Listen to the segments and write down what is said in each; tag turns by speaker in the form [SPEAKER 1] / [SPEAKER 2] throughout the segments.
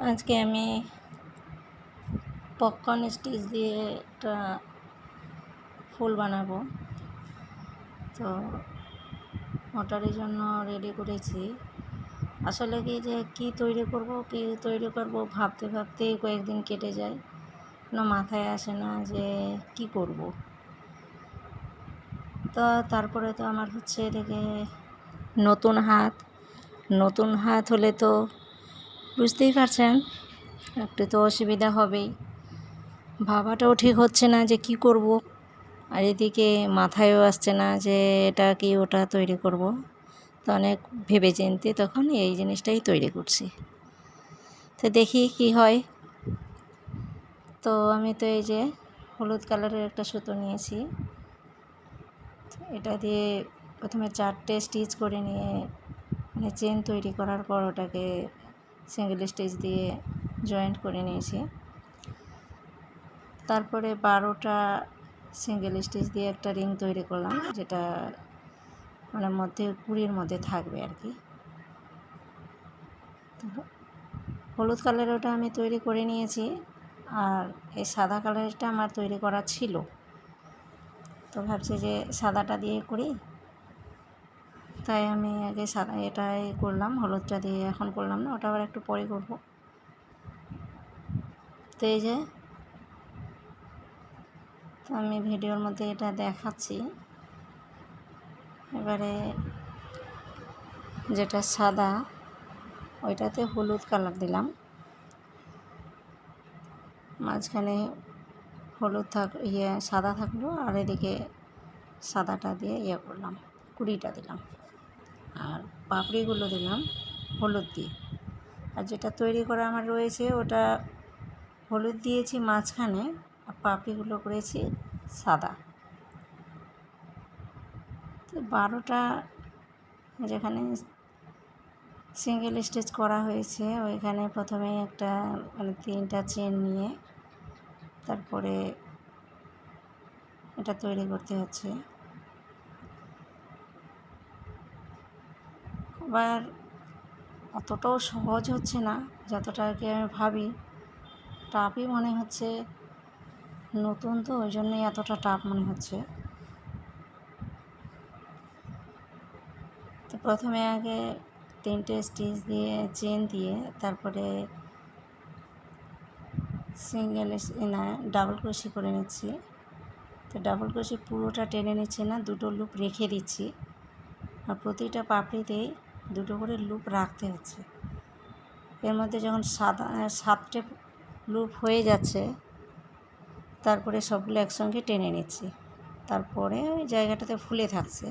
[SPEAKER 1] আজকে আমি popcorn stitch দিয়ে একটা ফুল বানাবো। তো ওটার জন্য রেডি করেছি। আসলে কি তৈরি করব ভাবতে ভাবতেই কয়েকদিন কেটে যায়, কোনো মাথায় আসে না যে কি করব। তো তারপরে তো আমার হচ্ছে এদিকে নতুন হাত হলে তো বুঝতেই পারছেন একটু তো অসুবিধা হবেই। ভাবাটাও ঠিক হচ্ছে না যে কি করব, আর এদিকে মাথায়ও আসছে না যে এটা কি ওটা তৈরি করব। তো অনেক ভেবেচিন্তে তখন এই জিনিসটাই তৈরি করছি। তো দেখি কি হয়। তো আমি তো এই যে হলুদ কালারের একটা সুতো নিয়েছি, এটা দিয়ে প্রথমে 4টে স্টিচ করে নিয়ে মানে চেন তৈরি করার পর ওটাকে সিঙ্গেল স্টিচ দিয়ে জয়েন্ট করে নিয়েছি। তারপরে 12টা সিঙ্গেল স্টিচ দিয়ে একটা রিং তৈরি করলাম, যেটা মানে মধ্যে 20-র মধ্যে থাকবে আর কি। হলুদ কালারের ওটা আমি তৈরি করে নিয়েছি, আর এই সাদা কালারেরটা আমার তৈরি করা ছিল। তো ভাবছি যে সাদাটা দিয়ে করি, তাই আমি আগে সাদা এটাই করলাম, হলুদটা দিয়ে এখন করলাম না, ওটা আবার একটু পরে করব। তো এই যে তো আমি ভিডিওর মধ্যে এটা দেখাচ্ছি। এবারে যেটা সাদা ওইটাতে হলুদ কালার দিলাম, মাঝখানে হলুদ সাদা থাকলো, আর এদিকে সাদাটা দিয়ে করলাম, 20টা দিলাম, আর পাপড়িগুলো দিলাম হলুদ দিয়ে। আর যেটা তৈরি করা আমার রয়েছে ওটা হলুদ দিয়েছি মাঝখানে, আর পাপড়িগুলো করেছি সাদা। তো 12টা যেখানে সিঙ্গেল স্টিচ করা হয়েছে ওইখানে প্রথমেই একটা মানে 3টা চেন নিয়ে তারপরে এটা তৈরি করতে হচ্ছে। আবার অতটাও সহজ হচ্ছে না যতটা আর কি আমি ভাবি, টাফই মনে হচ্ছে। নতুন তো ওই জন্যই এতটা টাফ মনে হচ্ছে। তো প্রথমে আগে 3টে স্টিচ দিয়ে চেন দিয়ে তারপরে ডাবল ক্রোশি করে নিচ্ছি। তো ডাবল ক্রোশি পুরোটা টেনে নিচ্ছি না, 2টো লুপ রেখে দিচ্ছি, আর প্রতিটা পাপড়িতেই 2টো করে লুপ রাখতে হচ্ছে। এর মধ্যে যখন 7টে লুপ হয়ে যাচ্ছে তারপরে সবগুলো একসঙ্গে টেনে নিচ্ছি, তারপরে ওই জায়গাটাতে ফুলে থাকছে।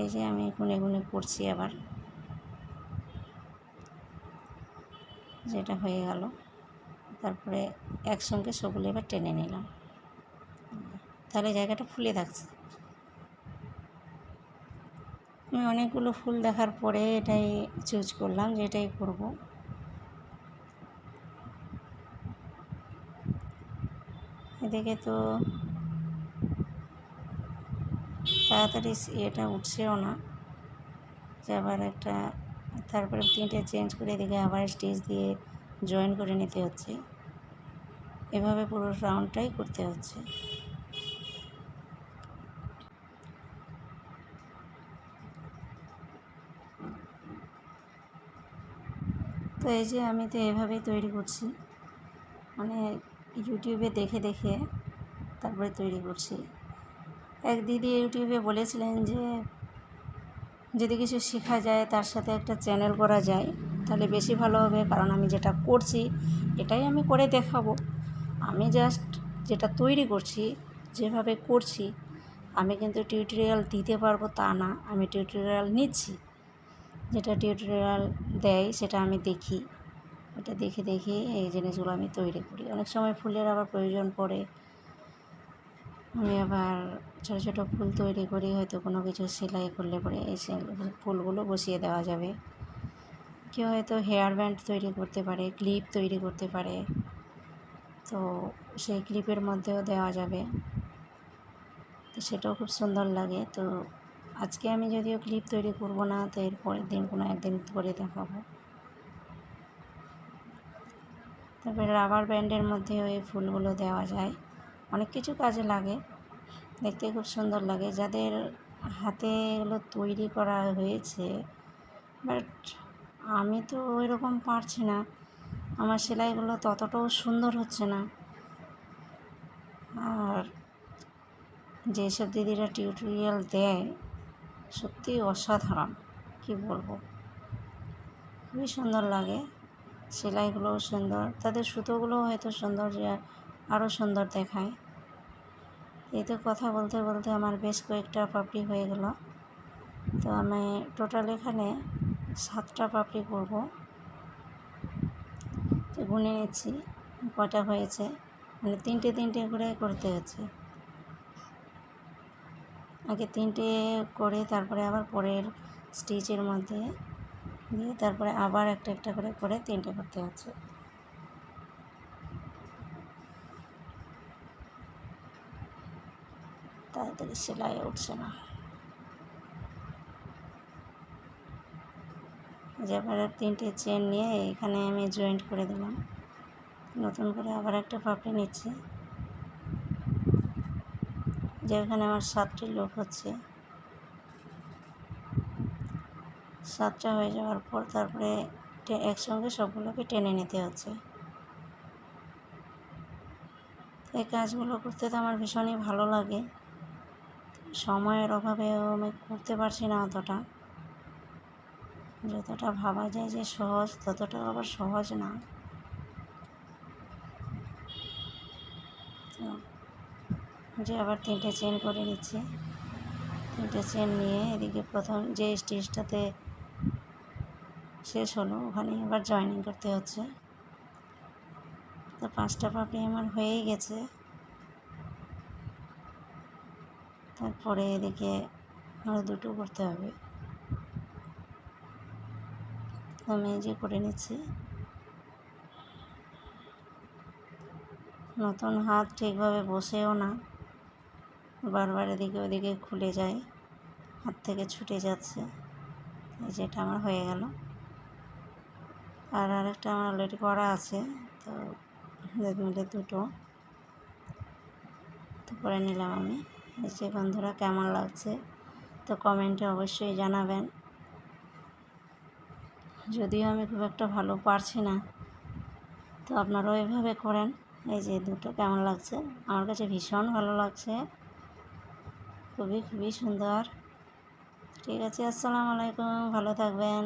[SPEAKER 1] এই যে আমি গুনে গুনে করছি, আবার যেটা হয়ে গেল, তারপরে একসঙ্গে সবগুলো এবার টেনে নিলাম, তাহলে জায়গাটা ফুলে থাকছে। আমি অনেকগুলো ফুল দেখার পরে এটাই চুজ করলাম যে এটাই করব। এদিকে তো তাড়াতাড়ি এটা উঠছেও না, যে আবার একটা তারপরে 3টে চেঞ্জ করে এদিকে আবার স্টিচ দিয়ে জয়েন করে নিতে হচ্ছে। এভাবে পুরো রাউন্ডটাই করতে হচ্ছে। তো এই যে আমি তো এভাবেই তৈরি করছি, মানে ইউটিউবে দেখে দেখে তারপরে তৈরি করছি। এক দিদি ইউটিউবে বলেছিলেন যে যদি কিছু শেখা যায় তার সাথে একটা চ্যানেল করা যায় তাহলে বেশি ভালো হবে, কারণ আমি যেটা করছি এটাই আমি করে দেখাবো। আমি জাস্ট যেটা তৈরি করছি যেভাবে করছি, আমি কিন্তু টিউটোরিয়াল দিতে পারবো তা না, আমি টিউটোরিয়াল নিচ্ছি। যেটা টিউটোরিয়াল দেয় সেটা আমি দেখি, ওটা দেখে দেখে এই জিনিসগুলো আমি তৈরি করি। অনেক সময় ফুলের আবার প্রয়োজন পড়ে, আমি আবার ছোটো ছোটো ফুল তৈরি করি, হয়তো কোনো কিছু সেলাই করলে পরে এই ফুলগুলো বসিয়ে দেওয়া যাবে। কেউ হয়তো হেয়ার ব্যান্ড তৈরি করতে পারে, ক্লিপ তৈরি করতে পারে, তো সেই ক্লিপের মধ্যেও দেওয়া যাবে, তো সেটাও খুব সুন্দর লাগে। তো আজকে আমি যদিও ক্লিপ তৈরি করব না, তো এর পরের দিন কোনো একদিন করে দেখাবো। তারপরে রাবার ব্যান্ডের মধ্যে ওই ফুলগুলো দেওয়া যায়, অনেক কিছু কাজে লাগে, দেখতে খুব সুন্দর লাগে। যাদের হাতে এগুলো তৈরি করা হয়েছে, বাট আমি তো ওইরকম পারছি না, আমার সেলাইগুলো ততটাও সুন্দর হচ্ছে না। আর যেসব দিদিরা টিউটোরিয়াল দেয় সত্যি অসাধারণ, কি বলবো, খুবই সুন্দর লাগে, সেলাইগুলোও সুন্দর, তাদের সুতোগুলোও হয়তো সুন্দর, যে আরও সুন্দর দেখায়। এই তো কথা বলতে বলতে আমার বেশ কয়েকটা পাপড়ি হয়ে গেল। তো আমি টোটাল এখানে 7টা পাপড়ি করব, তো গুনে নিচ্ছি কটা হয়েছে, মানে 3টে করে করতে হচ্ছে। আগে 3টে করে তারপরে আবার পরের স্টিচের মধ্যে দিয়ে তারপরে আবার একটা করে 3টে করতে হচ্ছে। তাড়াতাড়ি সেলাই উঠছে না। যে আবার 3টে চেন নিয়ে এখানে আমি জয়েন্ট করে দিলাম, নতুন করে আবার একটা পাপড়ি নিচ্ছি, যেখানে আমার 7টি লুপ হচ্ছে। 7টা হয়ে যাওয়ার পর তারপরে একসঙ্গে সবগুলোকে টেনে নিতে হচ্ছে। এই কাজগুলো করতে তো আমার ভীষণই ভালো লাগে, সময়ের অভাবেও আমি করতে পারছি না অতটা, যতটা ভাবা যায় যে সহজ ততটাও আবার সহজ না। তো যে আবার 3টে চেন করে নিচ্ছি, 3টে চেন নিয়ে এদিকে প্রথম যে স্টিচটাতে শেষ হলো ওখানে আবার জয়েনিং করতে হচ্ছে। তো 5টা পাপড়ি আমার হয়েই গেছে। তারপরে এদিকে আরও 2টো করতে হবে, আমি যে করে নিচ্ছি। নতুন হাত ঠিকভাবে বসেও না, বারবার এদিকে ওদিকে খুলে যায়, হাত থেকে ছুটে যাচ্ছে। এই যেটা আমার হয়ে গেল, আর আরেকটা আমার অলরেডি করা আছে, তো মিলে 2টো তো করে নিলাম আমি। এই যে বন্ধুরা, কেমন লাগছে তো কমেন্টে অবশ্যই জানাবেন। যদিও আমি খুব একটা ভালো পারছি না, তো আপনারাও এভাবে করেন। এই যে 2টো কেমন লাগছে, আমার কাছে ভীষণ ভালো লাগছে, খুবই সুন্দর। ঠিক আছে, আসসালামু আলাইকুম, ভালো থাকবেন।